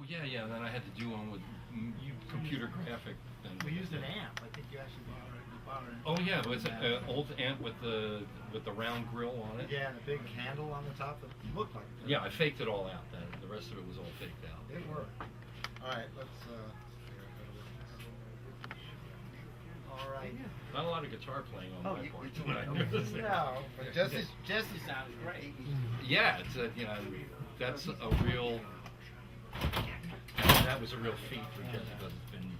yeah, yeah. And then I had to do one with computer graphic. We used an amp. I think you actually bought an Oh yeah, it was an old amp with the round grill on it. Yeah, and a big handle on the top that looked like it. Yeah, I faked it all out. Then the rest of it was all faked out. It worked. All right, let's. All right. Not a lot of guitar playing on my part. No, but Jesse sounds great. Yeah, it's you know, that's a real. That was a real feat for Jesse because it's been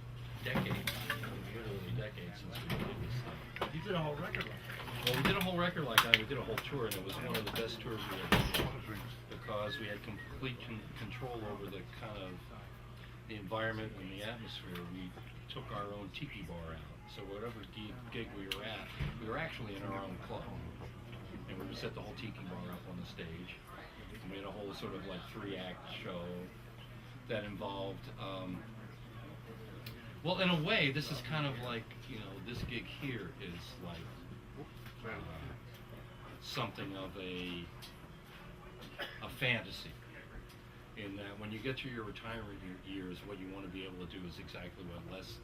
decades, literally decades since we did this stuff. You did a whole record like that. Well, we did a whole record like that. We did a whole tour, and it was one of the best tours we ever did because we had complete control over the kind of the environment and the atmosphere. We took our own tiki bar out. So whatever gig we were actually in our own club. And we would set the whole tiki bar up on the stage. We made a whole sort of like 3-act show that involved, well, in a way, this is kind of like, you know, this gig here is like something of a fantasy. In that when you get to your retirement years, what you want to be able to do is exactly what Les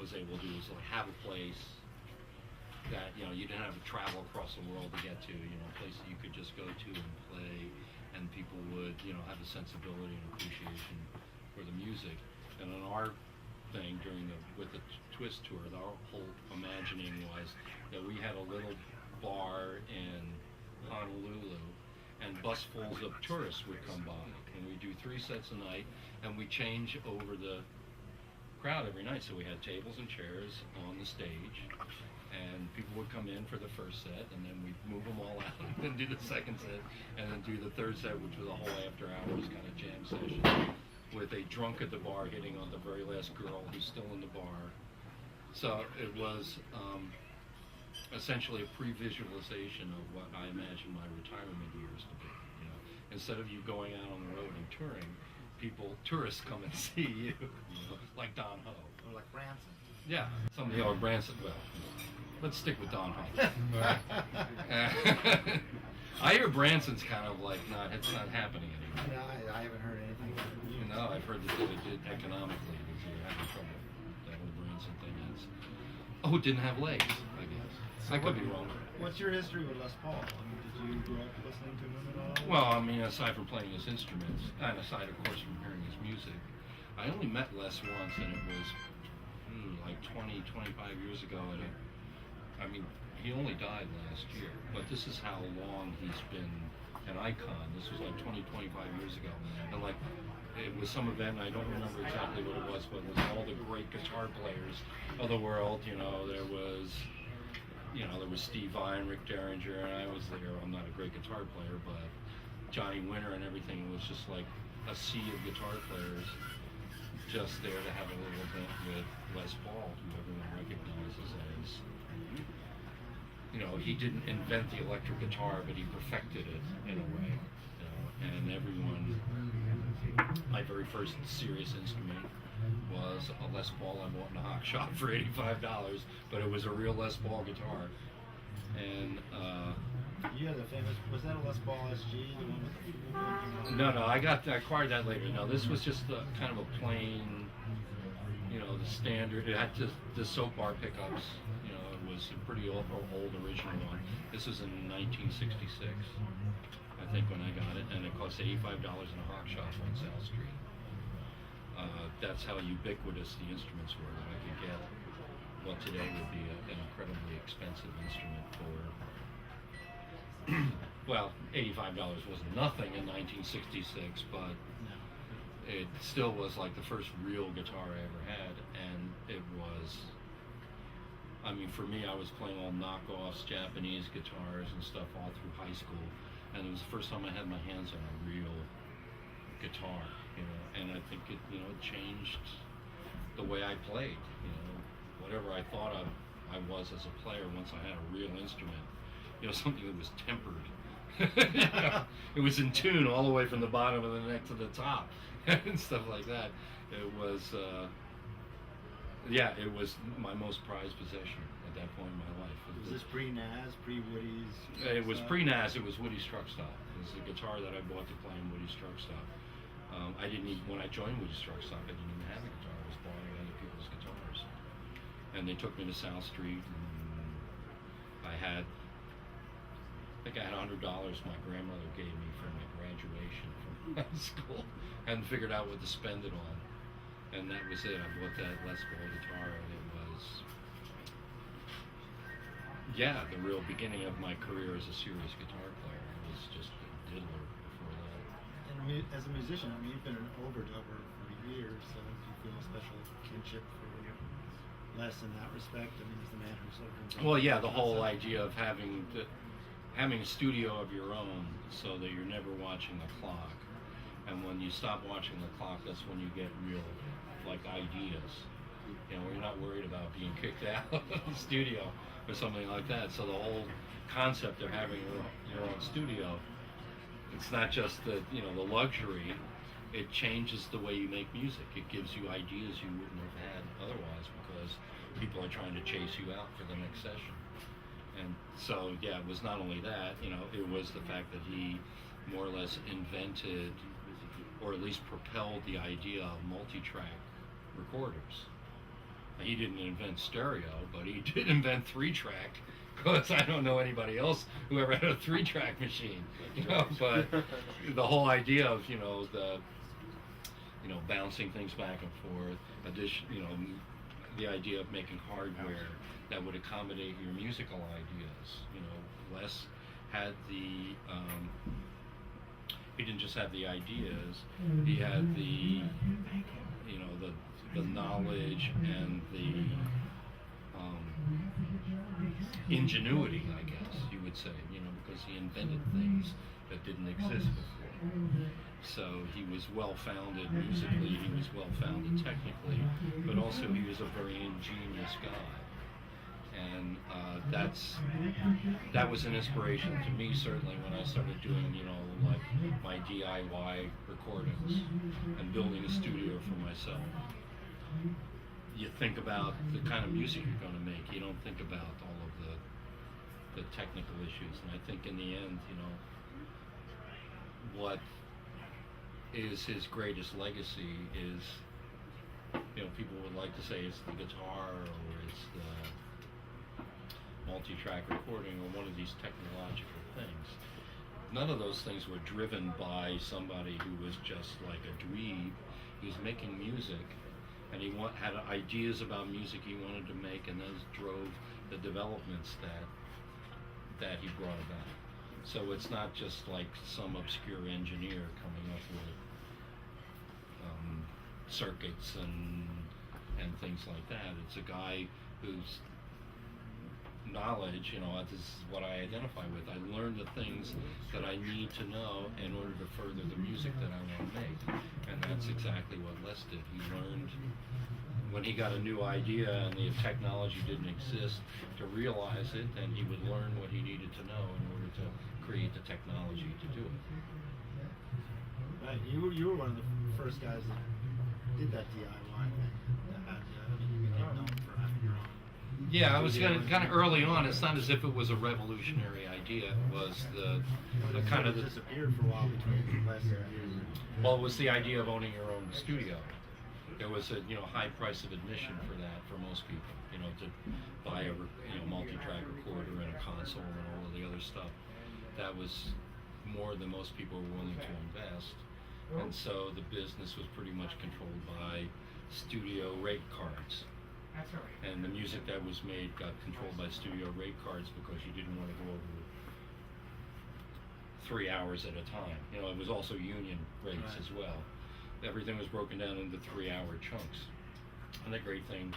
was able to do, is like have a place that, you know, you didn't have to travel across the world to get to, you know, a place that you could just go to and play, and people would, you know, have a sensibility and appreciation for the music. And on our thing with the Twist tour, our whole imagining was that we had a little bar in Honolulu, and busfuls of tourists would come by, and we do 3 sets a night, and we change over the crowd every night. So we had tables and chairs on the stage, and people would come in for the first set, and then we'd move them all out, and then do the second set, and then do the third set, which was a whole after hours kind of jam session, with a drunk at the bar hitting on the very last girl who's still in the bar. So it was essentially a pre-visualization of what I imagine my retirement years to be. You know, instead of you going out on the road and touring, tourists come and see you, like Don Ho. Or like Branson. Yeah, somebody or Branson. Well, let's stick with Don Ho. I hear Branson's kind of like it's not happening anymore. No, I haven't heard anything. You know, I've heard that it did economically, because you're having trouble. That whole Branson thing is. Oh, it didn't have legs, I guess. So I could be wrong. What's your history with Les Paul? I mean, did you grow up listening to him at all? Well, I mean, aside from playing his instruments, and aside, of course, from hearing his music, I only met Les once, and it was like 20, 25 years ago. I mean, he only died last year, but this is how long he's been an icon. This was like 20, 25 years ago, and like it was some event, and I don't remember exactly what it was, but it was all the great guitar players of the world. You know, there was Steve Vai and Rick Derringer, and I was there. I'm not a great guitar player, but Johnny Winter and everything. It was just like a sea of guitar players just there to have a little event with Les Paul, who everyone recognizes as, you know, he didn't invent the electric guitar, but he perfected it in a way. You know, and everyone, my very first serious instrument was a Les Paul I bought in a hock shop for $85, but it was a real Les Paul guitar. And you had the famous, was that a Les Paul SG? The one with the no, I acquired that later. No, this was just kind of a plain, you know, the standard. It had just the soap bar pickups. You know, it was a pretty old original one. This was in 1966, I think, when I got it, and it cost $85 in a hock shop on South Street. That's how ubiquitous the instruments were that I could get what today would be an incredibly expensive instrument for. Well, $85 was nothing in 1966, but it still was like the first real guitar I ever had, and it was, I mean, for me, I was playing all knockoffs, Japanese guitars and stuff all through high school, and it was the first time I had my hands on a real guitar, you know, and I think it, you know, it changed the way I played, you know, whatever I thought I was as a player once I had a real instrument, you know, something that was tempered. You know, it was in tune all the way from the bottom of the neck to the top and stuff like that. It was, yeah, it was my most prized possession at that point in my life. Was this pre-Nas, pre-Woody's? It was pre-Nas. It was Woody's truck stop. It was the guitar that I bought to play in Woody's truck stop. I didn't even, when I joined Woodstock Stock, I didn't even have a guitar. I was borrowing other people's guitars. And they took me to South Street, and I think I had $100 my grandmother gave me for my graduation from high school. I hadn't figured out what to spend it on. And that was it. I bought that Les Paul guitar, and it was, the real beginning of my career as a serious guitar player. I was just a diddler before that. And as a musician, I mean, you've been an overdubber for years, so do you feel a special kinship for Les in that respect? I mean, as the man who sort of... Well, yeah, the whole idea of having a studio of your own so that you're never watching the clock. And when you stop watching the clock, that's when you get real, ideas. You know, you're not worried about being kicked out of the studio or something like that. So the whole concept of having your own studio, it's not just the luxury, it changes the way you make music. It gives you ideas you wouldn't have had otherwise because people are trying to chase you out for the next session. And so, it was not only that, it was the fact that he more or less invented, or at least propelled the idea of multi-track recorders. Now, he didn't invent stereo, but he did invent 3-track, because I don't know anybody else who ever had a 3-track machine. But the whole idea of bouncing things back and forth, the idea of making hardware that would accommodate your musical ideas. Les had the he didn't just have the ideas, he had the knowledge and the ingenuity, I guess you would say, because he invented things that didn't exist before. So he was well-founded musically, he was well-founded technically, but also he was a very ingenious guy. And that was an inspiration to me, certainly, when I started doing, my DIY recordings and building a studio for myself. You think about the kind of music you're going to make. You don't think about all of the technical issues. And I think in the end, what is his greatest legacy is, people would like to say it's the guitar or it's the multi-track recording or one of these technological things. None of those things were driven by somebody who was just like a dweeb. He was making music, and he had ideas about music he wanted to make, and those drove the developments that he brought about. So it's not just like some obscure engineer coming up with circuits and things like that. It's a guy whose knowledge, this is what I identify with. I learn the things that I need to know in order to further the music that I want to make. And that's exactly what Les did. He learned when he got a new idea and the technology didn't exist to realize it, then he would learn what he needed to know in order to create the technology to do it. Right, you were one of the first guys that did that DIY thing. You became known for having your own. Yeah, I was kind of early on. It's not as if it was a revolutionary idea. It was the kind of disappeared for a while between Les and you. Well, it was the idea of owning your own studio. There was a high price of admission for that for most people. To buy a multi-track recorder and a console and all of the other stuff. That was more than most people were willing to invest. And so the business was pretty much controlled by studio rate cards. And the music that was made got controlled by studio rate cards because you didn't want to go over 3 hours at a time. It was also union rates as well. Everything was broken down into 3-hour chunks. And the great thing,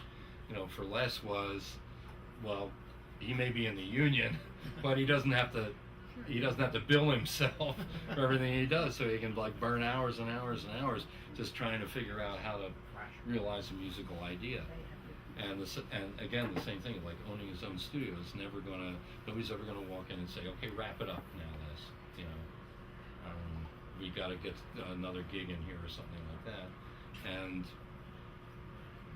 for Les was, well, he may be in the union, but he doesn't have to bill himself for everything he does, so he can burn hours and hours and hours just trying to figure out how to realize a musical idea. And again, the same thing, like owning his own studio is nobody's ever gonna walk in and say, okay, wrap it up now, Les. We got to get another gig in here or something like that. And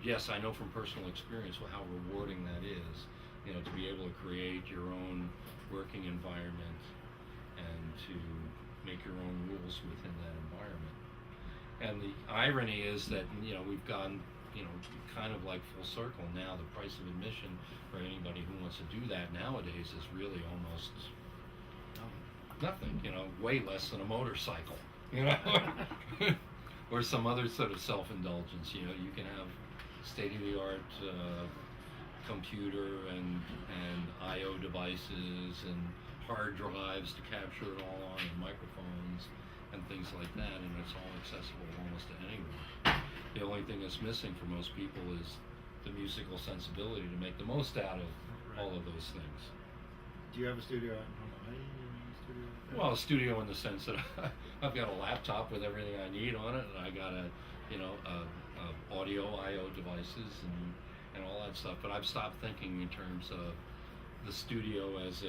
yes, I know from personal experience how rewarding that is, to be able to create your own working environment and to make your own rules within that environment. And the irony is that, you know, we've gone, you know, kind of like full circle now. The price of admission for anybody who wants to do that nowadays is really almost nothing, you know, way less than a motorcycle, you know, or some other sort of self-indulgence. You know, you can have state-of-the-art computer and I/O devices and hard drives to capture it all on, and microphones and things like that, and it's all accessible almost to anyone. The only thing that's missing for most people is the musical sensibility to make the most out of all of those things. Do you have a studio out in Hawaii? Studio like that? Well, a studio in the sense that I've got a laptop with everything I need on it, and I got audio I/O devices and all that stuff. But I've stopped thinking in terms of the studio as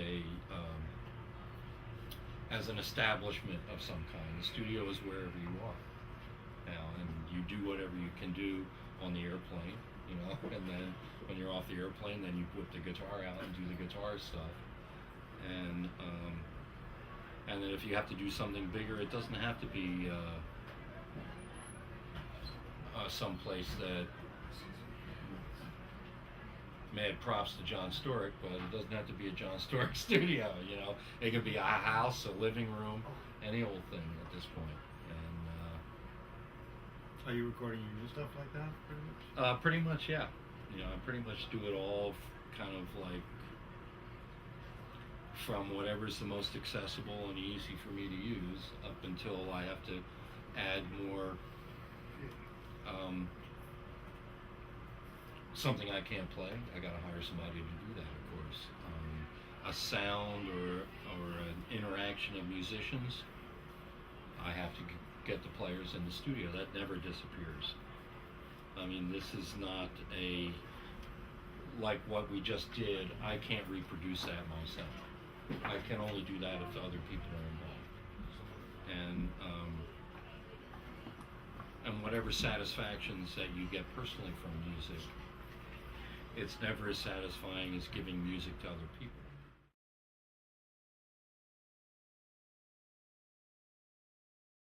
an establishment of some kind. The studio is wherever you are now, and you do whatever you can do on the airplane, you know, and then when you're off the airplane, then you whip the guitar out and do the guitar stuff. And then if you have to do something bigger, it doesn't have to be someplace that, mad props to John Stork, but it doesn't have to be a John Stork studio, you know. It could be a house, a living room, any old thing at this point. And are you recording your new stuff like that, pretty much? pretty much, yeah. You know, I pretty much do it all kind of like from whatever's the most accessible and easy for me to use up until I have to add more something I can't play. I gotta hire somebody to do that, of course. A sound or an interaction of musicians, I have to get the players in the studio. That never disappears. I mean, this is not like what we just did. I can't reproduce that myself. I can only do that if other people are involved. And whatever satisfactions that you get personally from music, it's never as satisfying as giving music to other people.